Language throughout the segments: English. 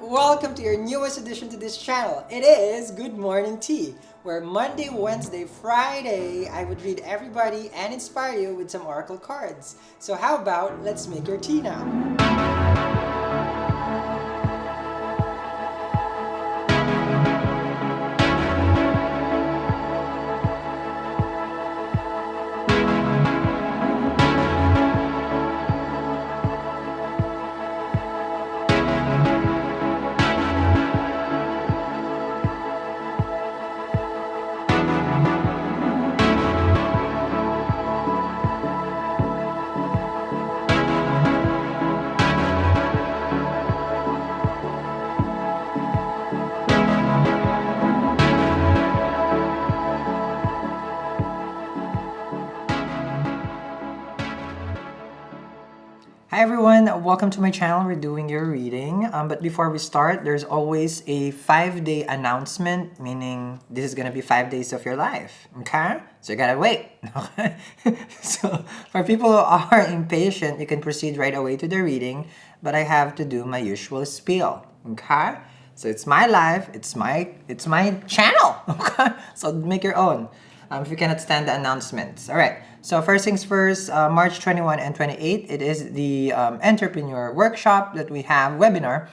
Welcome to your newest addition to this channel. It is Good Morning Tea, where Monday, Wednesday, Friday, I would read everybody and inspire you with some oracle cards. So how about let's make your tea now? Hi everyone, welcome to my channel. We're doing your reading. But before we start, there's always a 5-day announcement, meaning this is gonna be 5 days of your life. Okay? So you gotta wait. Okay? So for people who are impatient, you can proceed right away to the reading, but I have to do my usual spiel. Okay? So it's my life, it's my channel. Okay? So make your own. If you cannot stand the announcements. All right. So first things first, March 21 and 28, it is the entrepreneur workshop that we have webinar.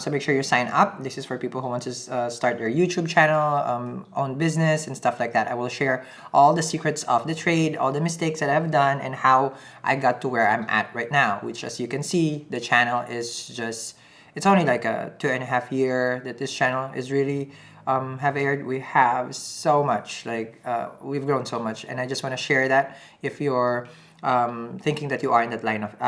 So make sure you sign up. This is for people who want to start their YouTube channel, own business and stuff like that. I will share all the secrets of the trade, all the mistakes that I've done, and how I got to where I'm at right now, which, as you can see, the channel is just, it's only like a 2.5 year that this channel is really have aired. We have so much, we've grown so much, and I just want to share that if you're thinking that you are in that line of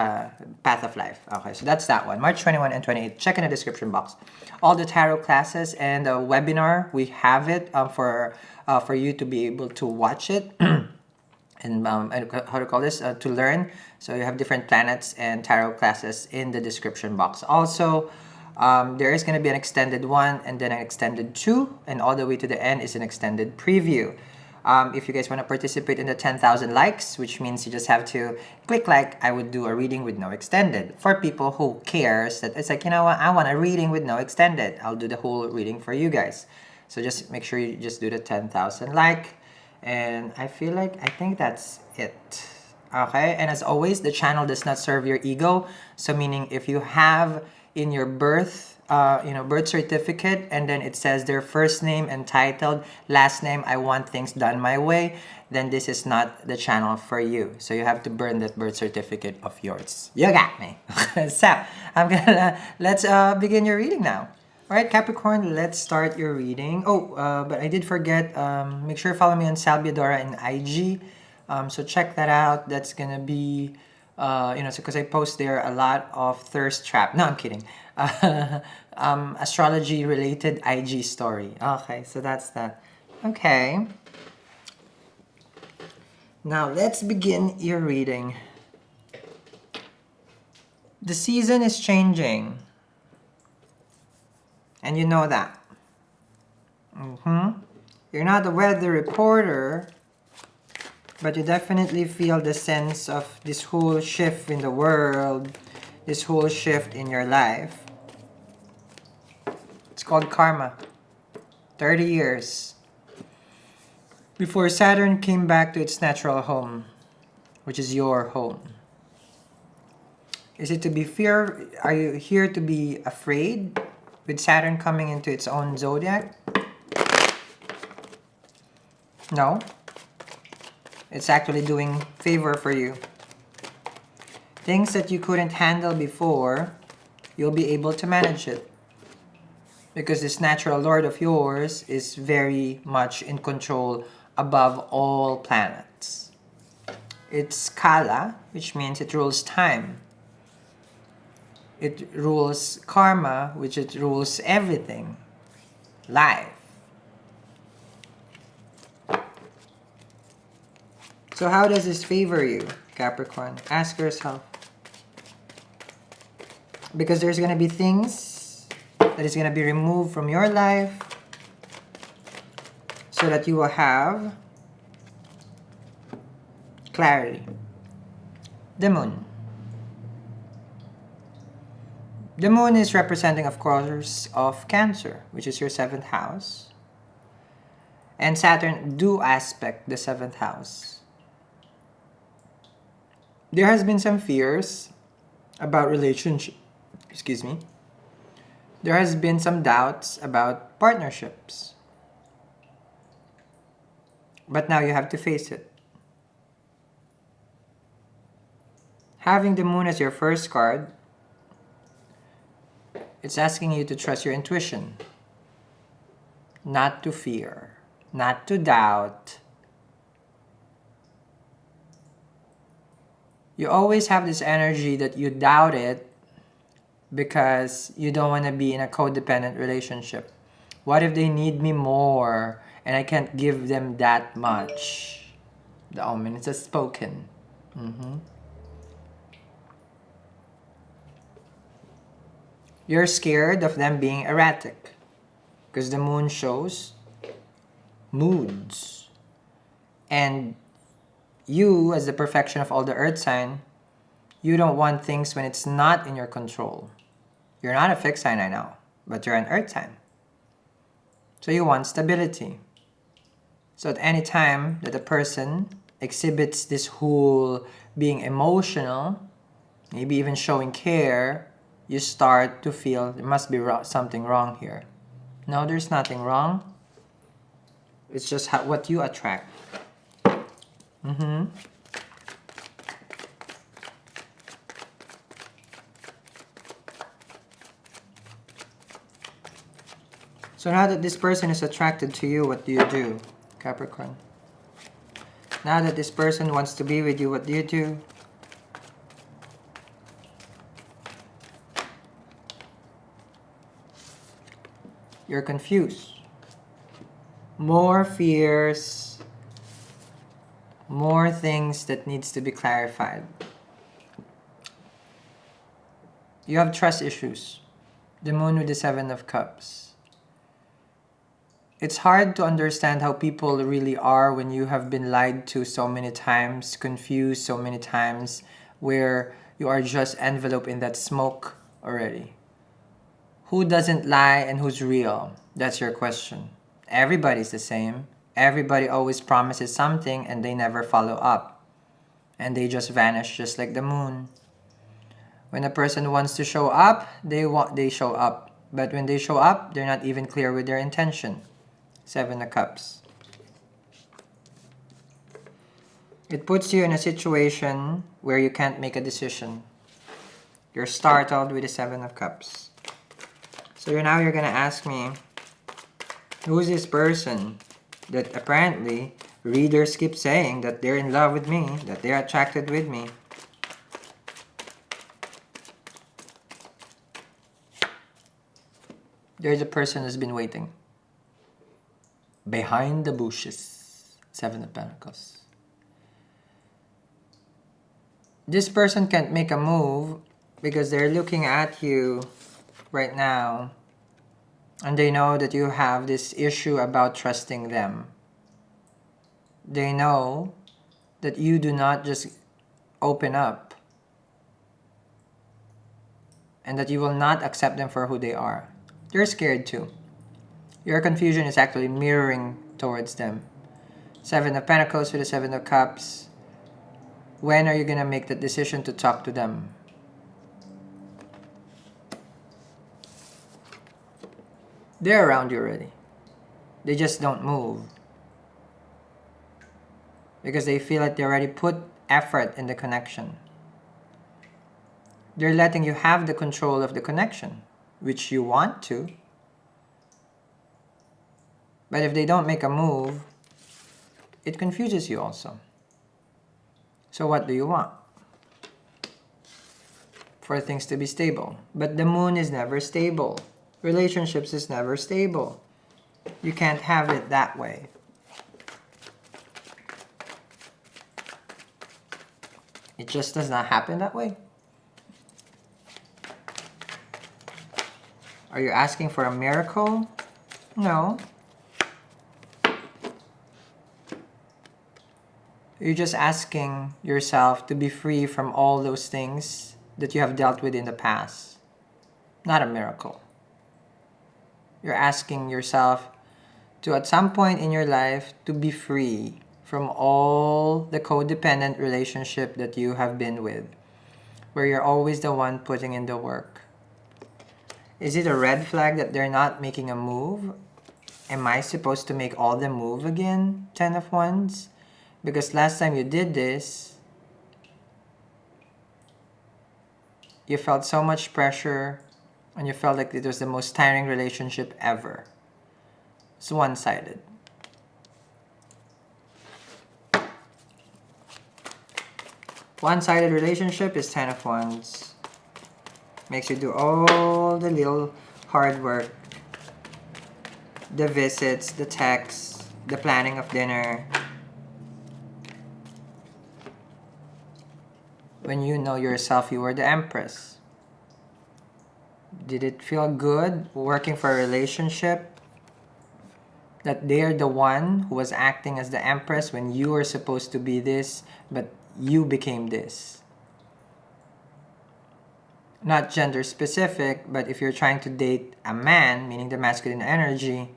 path of life. Okay, so that's that one. March 21 and 28. Check in the description box. All the tarot classes and the webinar, we have it for you to be able to watch it. And how to call this to learn. So you have different planets and tarot classes in the description box. Also, there is going to be an extended one and then an extended two, and all the way to the end is an extended preview. If you guys want to participate in the 10,000 likes, which means you just have to click like, I would do a reading with no extended. For people who cares that it's like, you know what, I want a reading with no extended, I'll do the whole reading for you guys. So just make sure you just do the 10,000 like. And I think that's it. Okay, and as always, the channel does not serve your ego. So meaning if you have in your birth certificate, and then it says their first name and titled last name, I want things done my way, then this is not the channel for you. So you have to burn that birth certificate of yours. You got me. So let's begin your reading now. All right, Capricorn, let's start your reading. But I did forget, make sure you follow me on Salviadora in IG. So check that out. That's gonna be, because I post there a lot of thirst trap. No, I'm kidding. Astrology related IG story. Okay, so that's that. Okay. Now let's begin your reading. The season is changing. And you know that. You're not a weather reporter, but you definitely feel the sense of this whole shift in the world, this whole shift in your life. It's called karma. 30 years before Saturn came back to its natural home, which is your home. Is it to be fear? Are you here to be afraid? With Saturn coming into its own zodiac? No. It's actually doing favor for you. Things that you couldn't handle before, you'll be able to manage it. Because this natural lord of yours is very much in control above all planets. It's Kala, which means it rules time. It rules karma, which it rules everything. Life. So how does this favor you, Capricorn? Ask yourself. Because there's going to be things that is going to be removed from your life so that you will have clarity. The moon. The moon is representing, of course, of Cancer, which is your 7th house. And Saturn do aspect the 7th house. There has been some fears about relationship. Excuse me. There has been some doubts about partnerships. But now you have to face it. Having the moon as your first card, it's asking you to trust your intuition, not to fear, not to doubt. You always have this energy that you doubt it because you don't want to be in a codependent relationship. What if they need me more and I can't give them that much? The omen is spoken. You're scared of them being erratic because the moon shows moods. And you, as the perfection of all the earth sign, you don't want things when it's not in your control. You're not a fixed sign, I know, but you're an earth sign. So you want stability. So at any time that a person exhibits this whole being emotional, maybe even showing care, you start to feel there must be something wrong here. No, there's nothing wrong. It's just what you attract. So now that this person is attracted to you, what do you do, Capricorn? Now that this person wants to be with you, what do you do? You're confused. More fears, more things that needs to be clarified. You have trust issues. The moon with the 7 of Cups. It's hard to understand how people really are when you have been lied to so many times, confused so many times, where you are just enveloped in that smoke already. Who doesn't lie and who's real? That's your question. Everybody's the same. Everybody always promises something and they never follow up. And they just vanish just like the moon. When a person wants to show up, they show up. But when they show up, they're not even clear with their intention. 7 of Cups. It puts you in a situation where you can't make a decision. You're startled with the 7 of Cups. So now you're gonna ask me, who's this person that apparently readers keep saying that they're in love with me, that they're attracted with me? There's a person who's been waiting. Behind the bushes. 7 of Pentacles. This person can't make a move because they're looking at you right now and they know that you have this issue about trusting them. They know that you do not just open up and that you will not accept them for who they are. They're scared too. Your confusion is actually mirroring towards them. 7 of Pentacles with the 7 of Cups. When are you going to make the decision to talk to them? They're around you already. They just don't move. Because they feel like they already put effort in the connection. They're letting you have the control of the connection, which you want to. But if they don't make a move, it confuses you also. So what do you want? For things to be stable. But the moon is never stable. Relationships is never stable. You can't have it that way. It just does not happen that way. Are you asking for a miracle? No. You're just asking yourself to be free from all those things that you have dealt with in the past. not a miracle. You're asking yourself to, at some point in your life, to be free from all the codependent relationship that you have been with, where you're always the one putting in the work. Is it a red flag that they're not making a move? Am I supposed to make all the move again? 10 of Wands? Because last time you did this, you felt so much pressure and you felt like it was the most tiring relationship ever. It's one-sided. One-sided relationship is 10 of Wands. Makes you do all the little hard work. The visits, the texts, the planning of dinner. When you know yourself, you were the Empress. Did it feel good working for a relationship that they're the one who was acting as the Empress when you were supposed to be this, but you became this? Not gender specific, but if you're trying to date a man, meaning the masculine energy,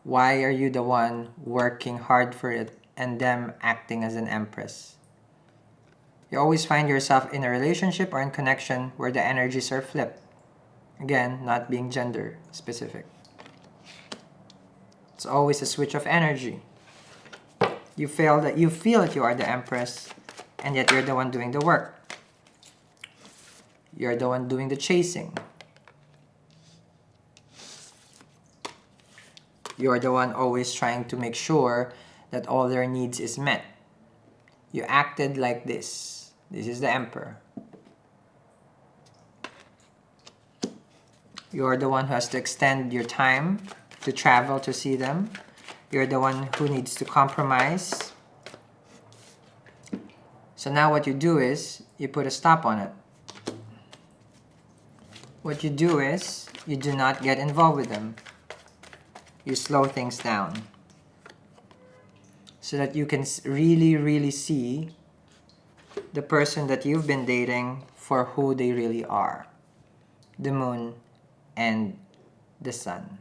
why are you the one working hard for it and them acting as an Empress? You always find yourself in a relationship or in connection where the energies are flipped. Again, not being gender specific. It's always a switch of energy. You feel that you are the Empress, and yet you're the one doing the work. You're the one doing the chasing. You're the one always trying to make sure that all their needs is met. You acted like this. This is the Emperor. You're the one who has to extend your time to travel to see them. You're the one who needs to compromise. So now what you do is, you put a stop on it. What you do is, you do not get involved with them. You slow things down. So that you can really, really see the person that you've been dating for who they really are. The Moon and the Sun.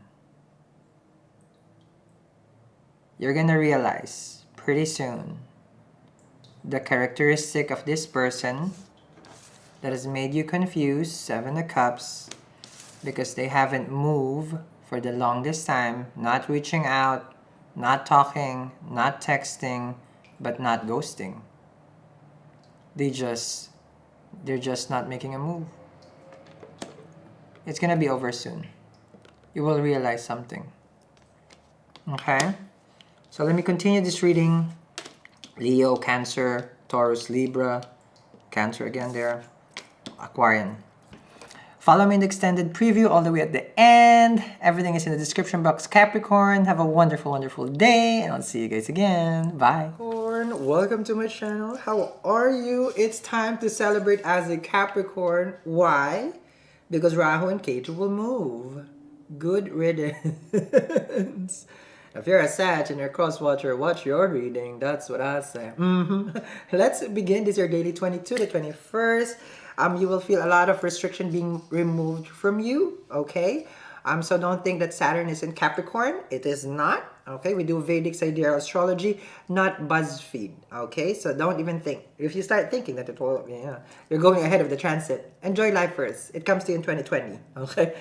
You're gonna realize pretty soon the characteristic of this person that has made you confused, 7 of Cups, because they haven't moved for the longest time, not reaching out, not talking, not texting, but not ghosting. They're just not making a move. It's gonna be over soon. You will realize something. Okay? So let me continue this reading. Leo, Cancer, Taurus, Libra, Cancer again there, Aquarian. Follow me in the extended preview all the way at the end. Everything is in the description box. Capricorn, have a wonderful, wonderful day, and I'll see you guys again. Bye. Capricorn, welcome to my channel. How are you? It's time to celebrate as a Capricorn. Why? Because Rahu and Ketu will move. Good riddance. If you're a Sag and you're a cross-watcher, watch your reading. That's what I say. Let's begin. This is your daily 22 to 21st. You will feel a lot of restriction being removed from you, okay? So don't think that Saturn is in Capricorn. It is not, okay? We do Vedic sidereal astrology, not BuzzFeed, okay? So don't even think. If you start thinking that it will, you're going ahead of the transit. Enjoy life first. It comes to you in 2020, okay?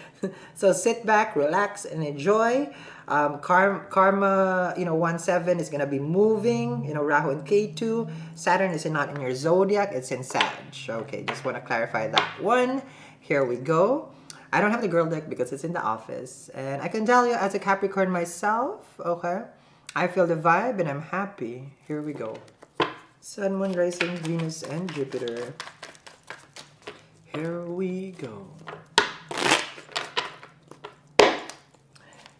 So sit back, relax, and enjoy. Karma, 1-7 is gonna be moving. Rahu and Ketu. Saturn is not in your zodiac. It's in Sag. Okay, just want to clarify that one. Here we go. I don't have the girl deck because it's in the office, and I can tell you as a Capricorn myself. Okay, I feel the vibe and I'm happy. Here we go. Sun, Moon, Rising, Venus, and Jupiter. Here we go.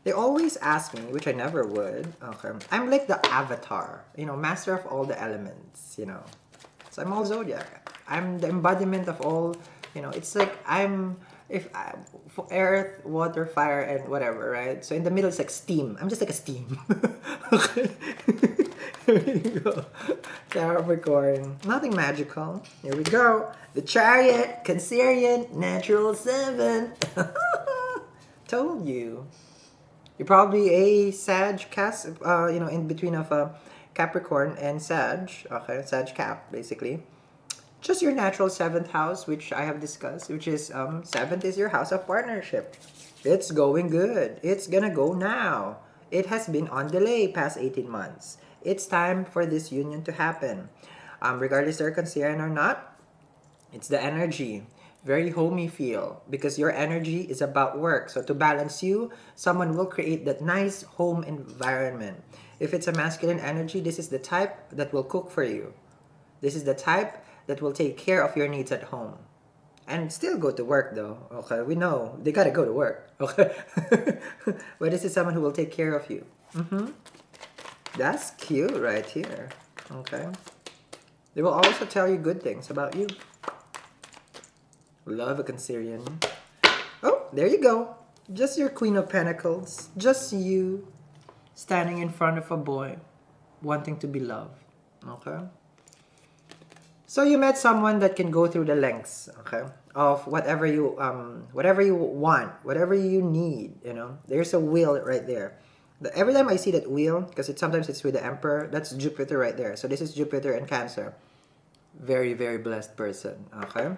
They always ask me, which I never would, okay, I'm like the avatar, master of all the elements, So I'm all zodiac. I'm the embodiment of all, it's like for earth, water, fire, and whatever, right? So in the middle it's like steam. I'm just like a steam. Okay. There you go. Capricorn. Nothing magical. Here we go. The Chariot, Cancerian, Natural 7. Told you. You're probably a Sag in between of Capricorn and Sag. Okay, Sag Cap, basically. Just your natural 7th house, which I have discussed, which is 7th is your house of partnership. It's going good. It's gonna go now. It has been on delay past 18 months. It's time for this union to happen. Regardless they're Cancerian or not, it's the energy. Very homey feel because your energy is about work. So to balance you, someone will create that nice home environment. If it's a masculine energy, this is the type that will cook for you. This is the type that will take care of your needs at home. And still go to work though. Okay, we know they gotta go to work. Okay, but this is someone who will take care of you. That's cute right here. Okay, they will also tell you good things about you. Love a Cancerian. Oh, there you go. Just your Queen of Pentacles. Just you standing in front of a boy, wanting to be loved. Okay. So you met someone that can go through the lengths, okay, of whatever you want, whatever you need. You know, there's a wheel right there. Every time I see that wheel, because sometimes it's with the Emperor, that's Jupiter right there. So this is Jupiter and Cancer. Very, very blessed person. Okay,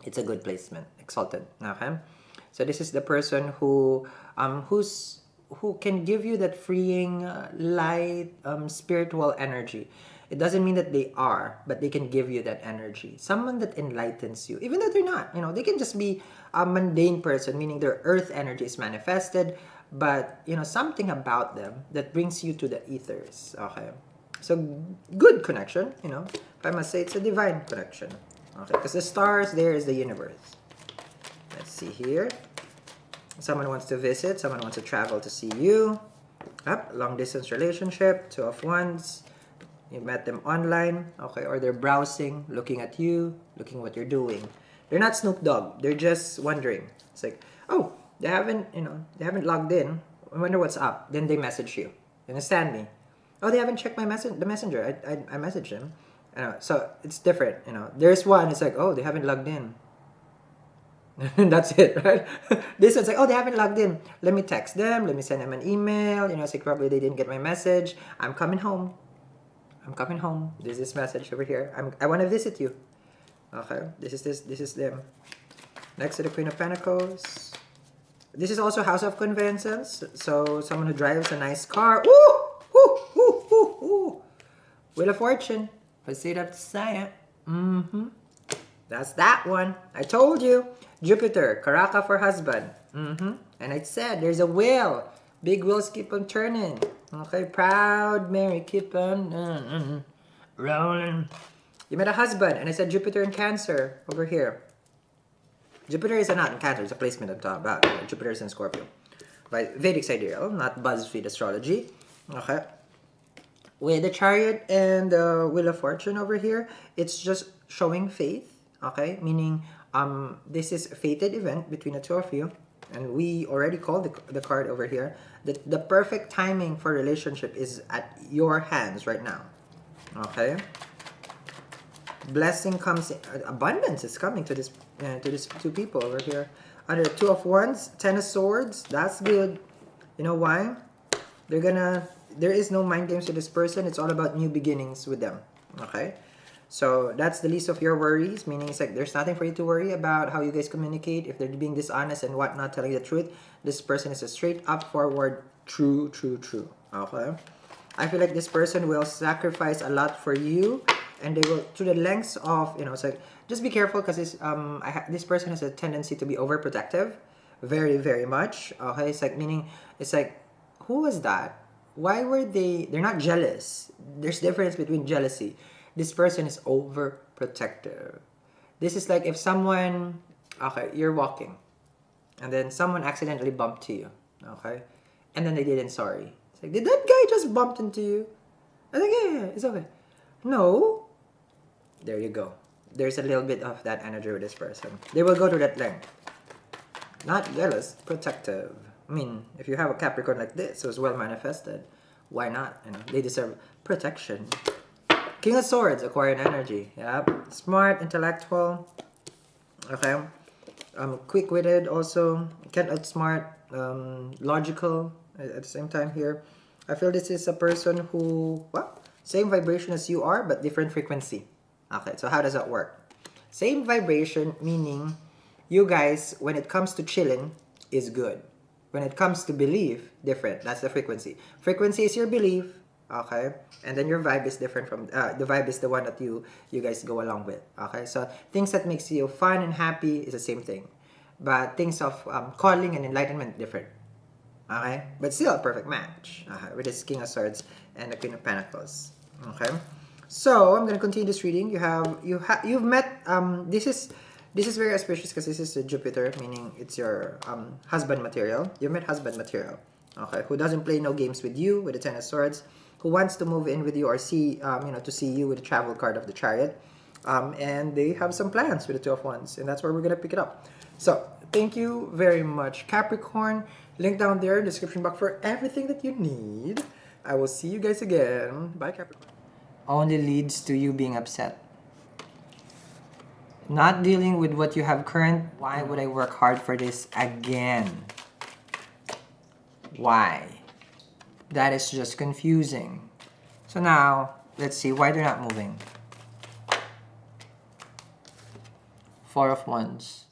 it's a good placement. Exalted. Okay, so this is the person who can give you that freeing, light, spiritual energy. It doesn't mean that they are, but they can give you that energy. Someone that enlightens you, even though they're not. You know, they can just be a mundane person, meaning their earth energy is manifested, but you know, something about them that brings you to the ethers. Okay, so good connection. You know, if I must say, it's a divine connection. Okay, because the stars there is the universe. Let's see here. Someone wants to visit. Someone wants to travel to see you. Up, long distance relationship. 2 of Wands. You met them online, okay, or they're browsing, looking at you, looking what you're doing. They're not Snoop Dogg. They're just wondering. It's like, oh, they haven't logged in. I wonder what's up. Then they message you. You understand me? Oh, they haven't checked the messenger. I messaged them. So it's different. You know, there's one. It's like, oh, they haven't logged in. That's it, right? This one's like, oh, they haven't logged in. Let me text them. Let me send them an email. You know, it's like probably they didn't get my message. I'm coming home. I'm coming home. There's this message over here. I want to visit you. Okay, this is them. Next to the Queen of Pentacles. This is also House of Conveyances. So someone who drives a nice car. Ooh! Ooh! Ooh! Ooh! Ooh! Wheel of Fortune. I say that to say it. That's that one. I told you. Jupiter, Karaka for husband. And I said there's a wheel. Big wheels keep on turning. Okay, proud Mary, keep on rolling. You met a husband, and I said Jupiter in Cancer over here. Jupiter is not in Cancer, it's a placement I'm talking about. Jupiter is in Scorpio. By Vedic sidereal, not BuzzFeed astrology. Okay. With the Chariot and the Wheel of Fortune over here, it's just showing faith. Okay, meaning this is a fated event between the two of you. And we already called the card over here that the perfect timing for relationship is at your hands right now. Okay. Blessing comes, abundance is coming to this two people over here. Under 2 of Wands, 10 of Swords. That's good. You know why? There is no mind games with this person. It's all about new beginnings with them. Okay. So that's the least of your worries, meaning it's like there's nothing for you to worry about how you guys communicate, if they're being dishonest and whatnot, telling the truth. This person is a straight up forward, true. Okay? I feel like this person will sacrifice a lot for you, and they will, to the lengths of, you know, it's like, just be careful because this person has a tendency to be overprotective, very, very much. Okay? It's like, meaning, it's like, who was that? Why were they're not jealous. There's difference between jealousy. This person is overprotective. This is like if someone, okay, you're walking, and then someone accidentally bumped to you, okay, and then they didn't sorry. It's like, did that guy just bumped into you? I'm like, yeah, it's okay. No. There you go. There's a little bit of that energy with this person. They will go to that length. Not jealous, protective. I mean, if you have a Capricorn like this, who's well manifested, why not? You know, they deserve protection. King of Swords, acquired energy. Yep. Smart, intellectual. Okay. Quick-witted also. Can't outsmart. Logical at the same time here. I feel this is a person who, well, same vibration as you are, but different frequency. Okay, so how does that work? Same vibration, meaning you guys, when it comes to chilling, is good. When it comes to belief, different. That's the frequency. Frequency is your belief, okay? And then your vibe is different from, the vibe is the one that you guys go along with, okay? So things that makes you fun and happy is the same thing. But things of calling and enlightenment, different. Okay? But still a perfect match. With this King of Swords and the Queen of Pentacles. Okay? So, I'm gonna continue this reading. You've met, this is very auspicious because this is a Jupiter, meaning it's your husband material. You met husband material. Okay? Who doesn't play no games with you, with the Ten of Swords. Who wants to move in with you or see, to see you with the travel card of the Chariot. And they have some plans with the Two of Wands. And that's where we're gonna pick it up. So, thank you very much, Capricorn. Link down there in the description box for everything that you need. I will see you guys again. Bye, Capricorn. Only leads to you being upset. Not dealing with what you have current. Why would I work hard for this again? Why? That is just confusing. So now, let's see why they're not moving. Four of Wands.